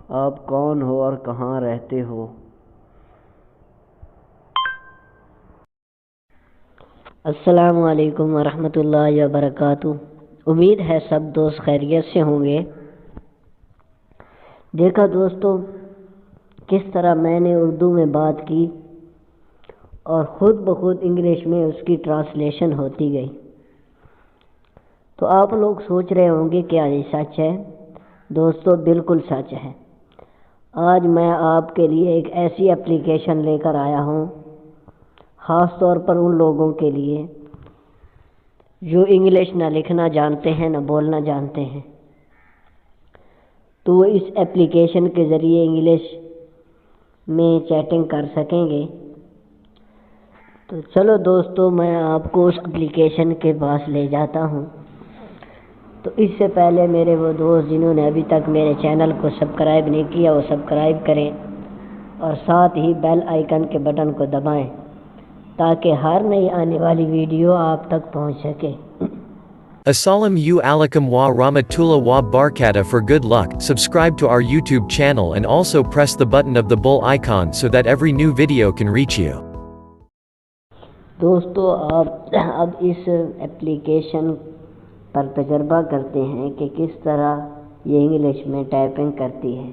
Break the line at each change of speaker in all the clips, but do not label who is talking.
آپ کون ہو اور کہاں رہتے ہو؟ السلام علیکم ورحمۃ اللہ وبرکاتہ۔ امید ہے سب دوست خیریت سے ہوں گے۔ دیکھا دوستو، کس طرح میں نے اردو میں بات کی اور خود بخود انگلش میں اس کی ٹرانسلیشن ہوتی گئی۔ تو آپ لوگ سوچ رہے ہوں گے کیا یہ سچ ہے؟ دوستو بالکل سچ ہے۔ آج میں آپ کے لیے ایک ایسی اپلیکیشن لے کر آیا ہوں، خاص طور پر ان لوگوں کے لیے جو انگلش نہ لکھنا جانتے ہیں نہ بولنا جانتے ہیں، تو وہ اس اپلیکیشن کے ذریعے انگلش میں چیٹنگ کر سکیں گے۔ تو چلو دوستو، میں آپ کو اس اپلیکیشن کے پاس لے جاتا ہوں۔ تو اس سے پہلے میرے وہ دوست جنہوں نے ابھی تک میرے چینل کو سبسکرائب نہیں کیا وہ سبسکرائب کریں اور ساتھ ہی بیل آئیکن کے بٹن کو دبائیں تاکہ ہر نئی آنے والی ویڈیو آپ تک پہنچ سکے۔
Assalamu alaikum wa rahmatullah wa barakatuh. For good luck, subscribe to our YouTube channel and also press the button of the bell icon so that every new video can reach you.
دوستو، آپ اب اس application پر تجربہ کرتے ہیں کہ کس طرح یہ انگلش میں ٹائپنگ کرتی ہے۔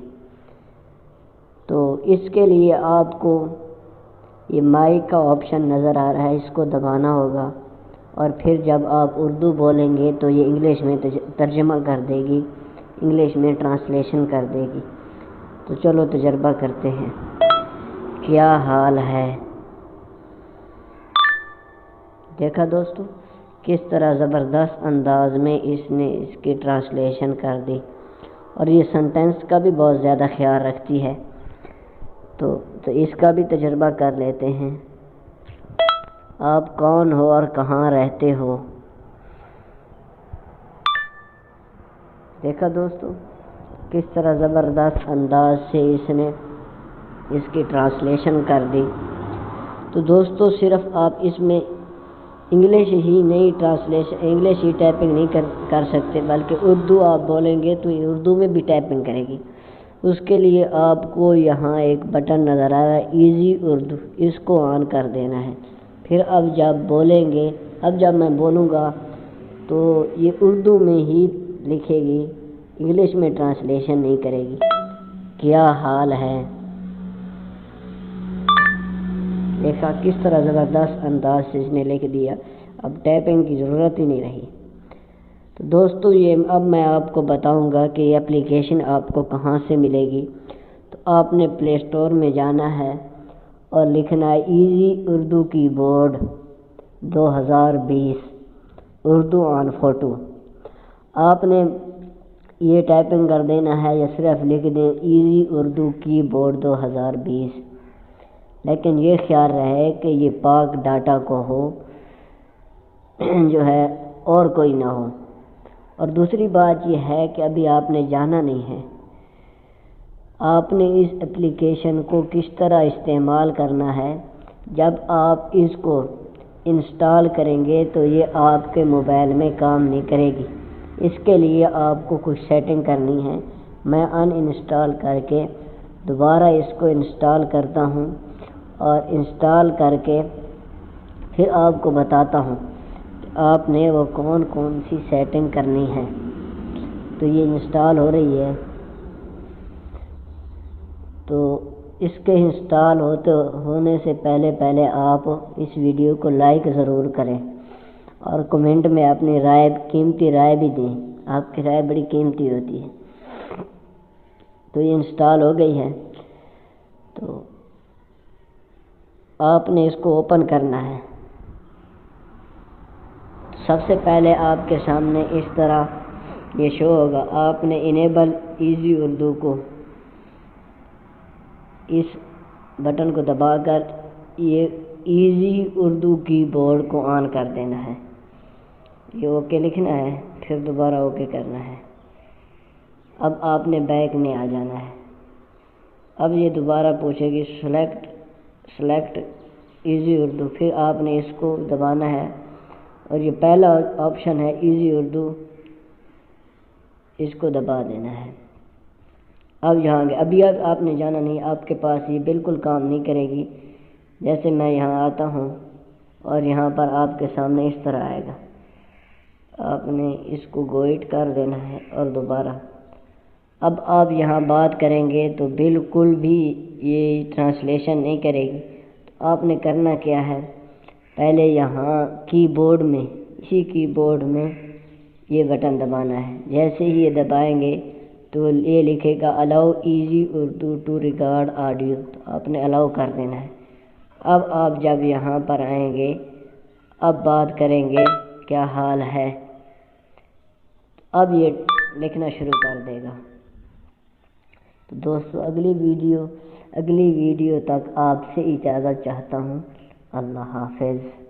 تو اس کے لیے آپ کو یہ مائک کا آپشن نظر آ رہا ہے، اس کو دبانا ہوگا اور پھر جب آپ اردو بولیں گے تو یہ انگلش میں ترجمہ کر دے گی، انگلش میں ٹرانسلیشن کر دے گی۔ تو چلو تجربہ کرتے ہیں۔ کیا حال ہے؟ دیکھا دوستو، کس طرح زبردست انداز میں اس نے اس کی ٹرانسلیشن کر دی اور یہ سنٹینس کا بھی بہت زیادہ خیال رکھتی ہے۔ تو اس کا بھی تجربہ کر لیتے ہیں۔ آپ کون ہو اور کہاں رہتے ہو؟ دیکھا دوستو، کس طرح زبردست انداز سے اس نے اس کی ٹرانسلیشن کر دی۔ تو دوستو، صرف آپ اس میں انگلش ہی نہیں انگلش ہی ٹائپنگ نہیں کر سکتے، بلکہ اردو آپ بولیں گے تو یہ اردو میں بھی ٹائپنگ کرے گی۔ اس کے لیے آپ کو یہاں ایک بٹن نظر آ رہا ہے، ایزی اردو، اس کو آن کر دینا ہے۔ پھر اب جب بولیں گے، اب جب میں بولوں گا تو یہ اردو میں ہی لکھے گی، انگلش میں ٹرانسلیشن نہیں کرے گی۔ کیا حال ہے؟ دیکھا کس طرح زبردست انداز سے اس نے لکھ دیا، اب ٹائپنگ کی ضرورت ہی نہیں رہی۔ تو دوستو، اب میں آپ کو بتاؤں گا کہ یہ اپلیکیشن آپ کو کہاں سے ملے گی۔ تو آپ نے پلے اسٹور میں جانا ہے اور لکھنا ہے ایزی اردو کی بورڈ 2020 اردو آن فوٹو۔ آپ نے یہ ٹائپنگ کر دینا ہے یا صرف لکھ دیں ایزی اردو کی بورڈ 2020، لیکن یہ خیال رہے کہ یہ پاک ڈاٹا کو ہو، جو ہے اور کوئی نہ ہو۔ اور دوسری بات یہ ہے کہ ابھی آپ نے جانا نہیں ہے، آپ نے اس اپلیکیشن کو کس طرح استعمال کرنا ہے۔ جب آپ اس کو انسٹال کریں گے تو یہ آپ کے موبائل میں کام نہیں کرے گی، اس کے لیے آپ کو کچھ سیٹنگ کرنی ہے۔ میں انسٹال کر کے دوبارہ اس کو انسٹال کرتا ہوں اور انسٹال کر کے پھر آپ کو بتاتا ہوں کہ آپ نے وہ کون سی سیٹنگ کرنی ہے۔ تو یہ انسٹال ہو رہی ہے، تو اس کے انسٹال ہونے سے پہلے آپ اس ویڈیو کو لائک ضرور کریں اور کمنٹ میں اپنی قیمتی رائے بھی دیں، آپ کی رائے بڑی قیمتی ہوتی ہے۔ تو یہ انسٹال ہو گئی ہے، تو آپ نے اس کو اوپن کرنا ہے۔ سب سے پہلے آپ کے سامنے اس طرح یہ شو ہوگا، آپ نے انیبل ایزی اردو کو اس بٹن کو دبا کر یہ ایزی اردو کی بورڈ کو آن کر دینا ہے۔ یہ اوکے لکھنا ہے، پھر دوبارہ اوکے کرنا ہے۔ اب آپ نے بیک میں آ جانا ہے۔ اب یہ دوبارہ پوچھے گی سلیکٹ ایزی اردو، پھر آپ نے اس کو دبانا ہے اور یہ پہلا آپشن ہے ایزی اردو، اس کو دبا دینا ہے۔ اب یہاں گئے، ابھی آپ نے جانا نہیں، آپ کے پاس یہ بالکل کام نہیں کرے گی۔ جیسے میں یہاں آتا ہوں اور یہاں پر آپ کے سامنے اس طرح آئے گا، آپ نے اس کو گوئٹ کر دینا ہے اور دوبارہ اب آپ یہاں بات کریں گے تو بالکل بھی یہ ٹرانسلیشن نہیں کرے گی۔ تو آپ نے کرنا کیا ہے، پہلے یہاں کی بورڈ میں، اسی کی بورڈ میں یہ بٹن دبانا ہے۔ جیسے ہی یہ دبائیں گے تو یہ لکھے گا allow Easy Urdu to record audio, تو آپ نے الاؤ کر دینا ہے۔ اب آپ جب یہاں پر آئیں گے، اب بات کریں گے کیا حال ہے، اب یہ لکھنا شروع کر دے گا۔ تو دوستو اگلی ویڈیو تک آپ سے اجازت چاہتا ہوں۔ اللہ حافظ۔